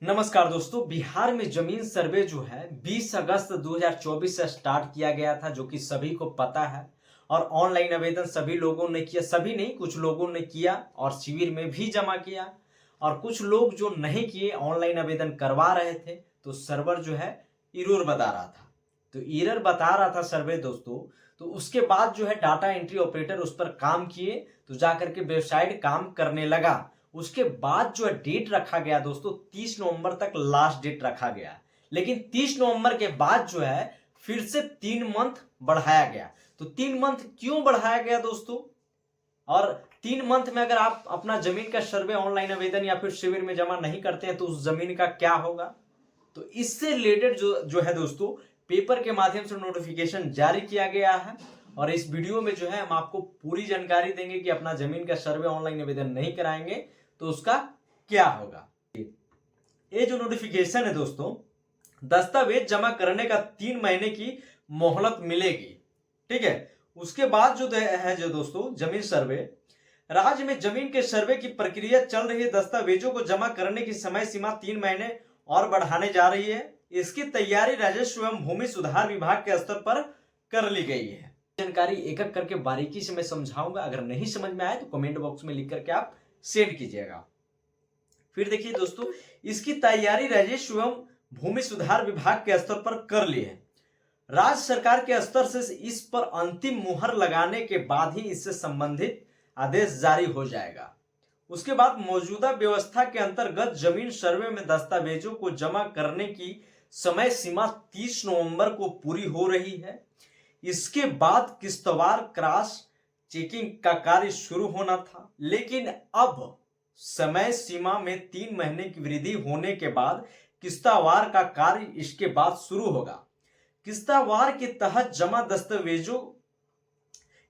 नमस्कार दोस्तों। बिहार में जमीन सर्वे जो है 20 अगस्त 2024 से स्टार्ट किया गया था, जो कि सभी को पता है। और ऑनलाइन आवेदन सभी लोगों ने किया, सभी नहीं, कुछ लोगों ने किया और शिविर में भी जमा किया। और कुछ लोग जो नहीं किए, ऑनलाइन आवेदन करवा रहे थे, तो सर्वर जो है एरर बता रहा था। तो एरर बता रहा था सर्वे दोस्तों। तो उसके बाद जो है डाटा एंट्री ऑपरेटर उस पर काम किए, तो जाकर के वेबसाइट काम करने लगा। उसके बाद जो है डेट रखा गया दोस्तों, 30 नवंबर तक लास्ट डेट रखा गया। लेकिन 30 नवंबर के बाद जो है फिर से 3 मंथ बढ़ाया गया। तो 3 मंथ क्यों बढ़ाया गया दोस्तों? और 3 मंथ में अगर आप अपना जमीन का सर्वे ऑनलाइन आवेदन या फिर शिविर में जमा नहीं करते हैं, तो उस जमीन का क्या होगा? तो इससे रिलेटेड जो है दोस्तों, पेपर के माध्यम से नोटिफिकेशन जारी किया गया है। और इस वीडियो में जो है हम आपको पूरी जानकारी देंगे कि अपना जमीन का सर्वे ऑनलाइन आवेदन नहीं कराएंगे तो उसका क्या होगा। ये जो नोटिफिकेशन है दोस्तों, दस्तावेज जमा करने का 3 महीने की मोहलत मिलेगी। ठीक है। उसके बाद जो है जो दोस्तों जमीन सर्वे, राज्य में जमीन के सर्वे की प्रक्रिया चल रही है। दस्तावेजों को जमा करने की समय सीमा 3 महीने और बढ़ाने जा रही है। इसकी तैयारी राजस्व एवं भूमि सुधार विभाग के स्तर पर कर ली गई है। जानकारी एक एक करके बारीकी से मैं समझाऊंगा। अगर नहीं समझ में आए तो कमेंट बॉक्स में लिख करके आप सेंड कीजिएगा। फिर देखिए दोस्तों, इसकी तैयारी राजस्व एवं भूमि सुधार विभाग के स्तर पर कर ली है। राज्य सरकार के स्तर से इस पर अंतिम मुहर लगाने के बाद ही इससे संबंधित आदेश जारी हो जाएगा। उसके बाद मौजूदा व्यवस्था के अंतर्गत जमीन सर्वे में दस्तावेजों को जमा करने की समय सीमा 30 नवंबर को पूरी हो रही है। इसके बाद किस्तवार क्रॉस चेकिंग का कार्य शुरू होना था, लेकिन अब समय सीमा में 3 महीने की वृद्धि होने के बाद किस्तावार का कार्य इसके बाद शुरू होगा। किस्तावार के तहत जमा दस्तावेजों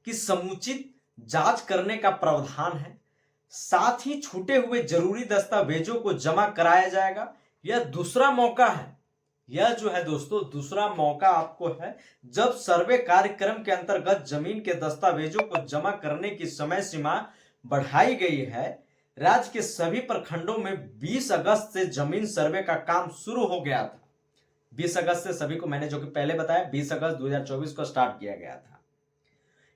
की समुचित जांच करने का प्रावधान है। साथ ही छूटे हुए जरूरी दस्तावेजों को जमा कराया जाएगा। यह दूसरा मौका है। यह जो है दोस्तों दूसरा मौका आपको है, जब सर्वे कार्यक्रम के अंतर्गत जमीन के दस्तावेजों को जमा करने की समय सीमा बढ़ाई गई है। राज्य के सभी प्रखंडों में 20 अगस्त से जमीन सर्वे का काम शुरू हो गया था। 20 अगस्त से सभी को, मैंने जो कि पहले बताया, 20 अगस्त 2024 को स्टार्ट किया गया था।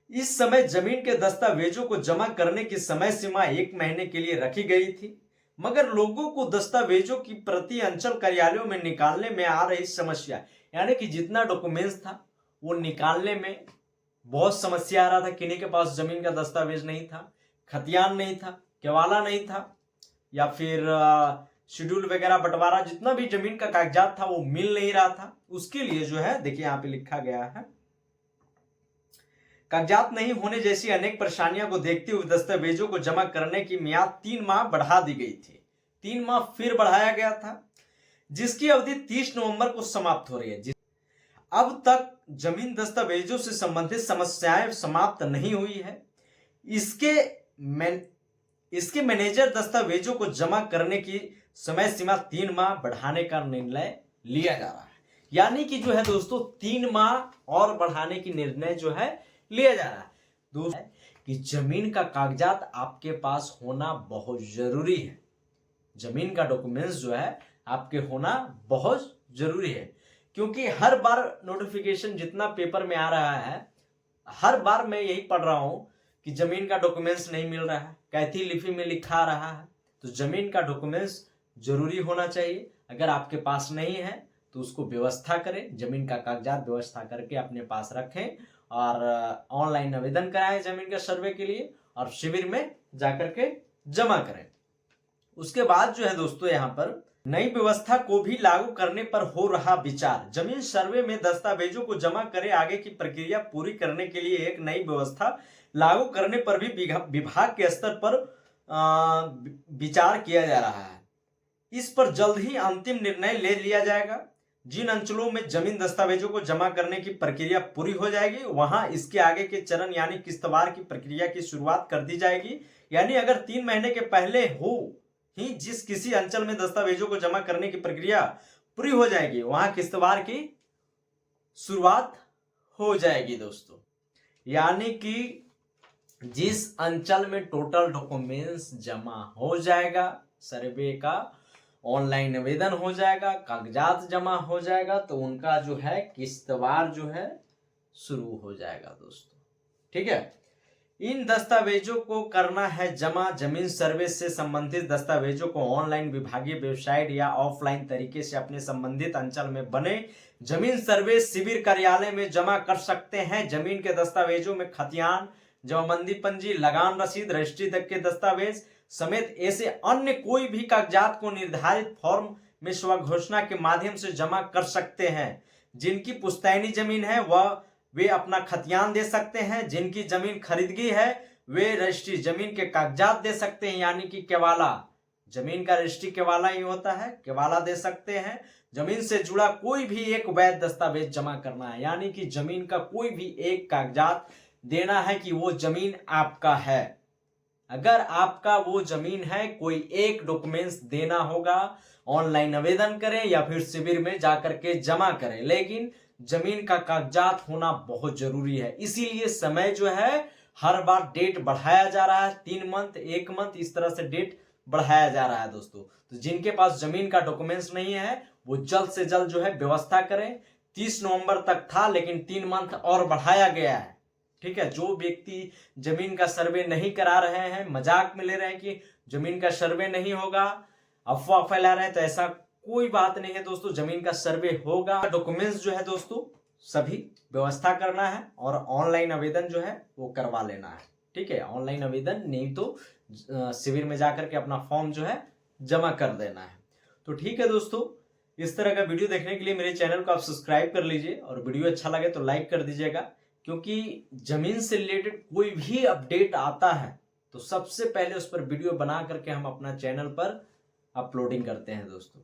इस समय जमीन के दस्तावेजों को जमा करने की समय सीमा 1 महीने के लिए रखी गई थी, मगर लोगों को दस्तावेजों की प्रति अंचल कार्यालयों में निकालने में आ रही समस्या, यानी कि जितना डॉक्यूमेंट्स था वो निकालने में बहुत समस्या आ रहा था। किन्हीं के पास जमीन का दस्तावेज नहीं था, खतियान नहीं था, केवाला नहीं था, या फिर शेड्यूल वगैरह बंटवारा, जितना भी जमीन का कागजात था वो मिल नहीं रहा था। उसके लिए जो है देखिए यहाँ पे लिखा गया है, कागजात नहीं होने जैसी अनेक परेशानियों को देखते हुए दस्तावेजों को जमा करने की मियाद 3 माह बढ़ा दी गई थी। 3 माह फिर बढ़ाया गया था, जिसकी अवधि 30 नवंबर को समाप्त हो रही है। अब तक जमीन दस्तावेजों से संबंधित समस्याएं समाप्त नहीं हुई है। इसके मैनेजर दस्तावेजों को जमा करने की समय सीमा 3 माह बढ़ाने का निर्णय लिया जा रहा है। यानी कि जो है दोस्तों 3 माह और बढ़ाने की निर्णय जो है लिया जा रहा है। दोस्तों कि जमीन का कागजात आपके पास होना बहुत जरूरी है। जमीन का डॉक्यूमेंट्स जो है आपके होना बहुत जरूरी है, क्योंकि हर बार नोटिफिकेशन जितना पेपर में आ रहा है, हर बार मैं यही पढ़ रहा हूं कि जमीन का डॉक्यूमेंट्स नहीं मिल रहा है, कैथी लिपि में लिखा रहा है। तो जमीन का डॉक्यूमेंट्स जरूरी होना चाहिए। अगर आपके पास नहीं है तो उसको व्यवस्था करें, जमीन का कागजात व्यवस्था करके अपने पास रखें और ऑनलाइन आवेदन कराएं जमीन का सर्वे के लिए, और शिविर में जाकर के जमा करें। उसके बाद जो है दोस्तों यहाँ पर नई व्यवस्था को भी लागू करने पर हो रहा विचार। जमीन सर्वे में दस्तावेजों को जमा करे आगे की प्रक्रिया पूरी करने के लिए एक नई व्यवस्था लागू करने पर भी विभाग के स्तर पर विचार किया जा रहा है। इस पर जल्द ही अंतिम निर्णय ले लिया जाएगा। जिन अंचलों में जमीन दस्तावेजों को जमा करने की प्रक्रिया पूरी हो जाएगी, वहां इसके आगे के चरण यानी किस्तवार की प्रक्रिया की शुरुआत कर दी जाएगी। यानी अगर 3 महीने के पहले हो ही जिस किसी अंचल में दस्तावेजों को जमा करने की प्रक्रिया पूरी हो जाएगी, वहां किस्तवार की शुरुआत हो जाएगी दोस्तों। यानी कि जिस अंचल में टोटल डॉक्यूमेंट्स जमा हो जाएगा सर्वे का, ऑनलाइन आवेदन हो जाएगा, कागजात जमा हो जाएगा, तो उनका जो है किश्तवार जो है शुरू हो जाएगा दोस्तों। ठीक है, इन दस्तावेजों को करना है जमा। जमीन सर्वे से संबंधित दस्तावेजों को ऑनलाइन विभागीय वेबसाइट या ऑफलाइन तरीके से अपने संबंधित अंचल में बने जमीन सर्वे शिविर कार्यालय में जमा कर सकते हैं। जमीन के दस्तावेजों में खतियान, जमाबंदी पंजी, लगान रसीद, रजिस्ट्री तक के दस्तावेज समेत ऐसे अन्य कोई भी कागजात को निर्धारित फॉर्म में स्वघोषणा के माध्यम से जमा कर सकते हैं। जिनकी पुश्तैनी जमीन है वह वे अपना खतियान दे सकते हैं। जिनकी जमीन खरीदगी है वे रजिस्ट्री जमीन के कागजात दे सकते हैं, यानी कि केवाला, जमीन का रजिस्ट्री केवाला ही होता है, केवाला दे सकते हैं। जमीन से जुड़ा कोई भी एक वैध दस्तावेज जमा करना है, यानी कि जमीन का कोई भी एक कागजात देना है कि वो जमीन आपका है। अगर आपका वो जमीन है, कोई एक डॉक्यूमेंट्स देना होगा। ऑनलाइन आवेदन करें या फिर शिविर में जाकर के जमा करें, लेकिन जमीन का कागजात होना बहुत जरूरी है। इसीलिए समय जो है हर बार डेट बढ़ाया जा रहा है, 3 मंथ, 1 मंथ, इस तरह से डेट बढ़ाया जा रहा है दोस्तों। तो जिनके पास जमीन का डॉक्यूमेंट्स नहीं है वो जल्द से जल्द जो है व्यवस्था करें। 30 नवंबर तक था, लेकिन 3 मंथ और बढ़ाया गया है। ठीक है, जो व्यक्ति जमीन का सर्वे नहीं करा रहे हैं, मजाक में ले रहे हैं कि जमीन का सर्वे नहीं होगा, अफवाह फैला रहे हैं, तो ऐसा कोई बात नहीं है दोस्तों। जमीन का सर्वे होगा। डॉक्यूमेंट्स जो है दोस्तों सभी व्यवस्था करना है और ऑनलाइन आवेदन जो है वो करवा लेना है। ठीक है, ऑनलाइन आवेदन नहीं तो शिविर में जाकर के अपना फॉर्म जो है जमा कर देना है। तो ठीक है दोस्तों, इस तरह का वीडियो देखने के लिए मेरे चैनल को आप सब्सक्राइब कर लीजिए और वीडियो अच्छा लगे तो लाइक कर दीजिएगा, क्योंकि जमीन से रिलेटेड कोई भी अपडेट आता है तो सबसे पहले उस पर वीडियो बना करके हम अपना चैनल पर अपलोडिंग करते हैं दोस्तों।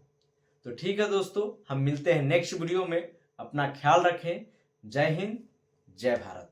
तो ठीक है दोस्तों, हम मिलते हैं नेक्स्ट वीडियो में। अपना ख्याल रखें। जय हिंद, जय भारत।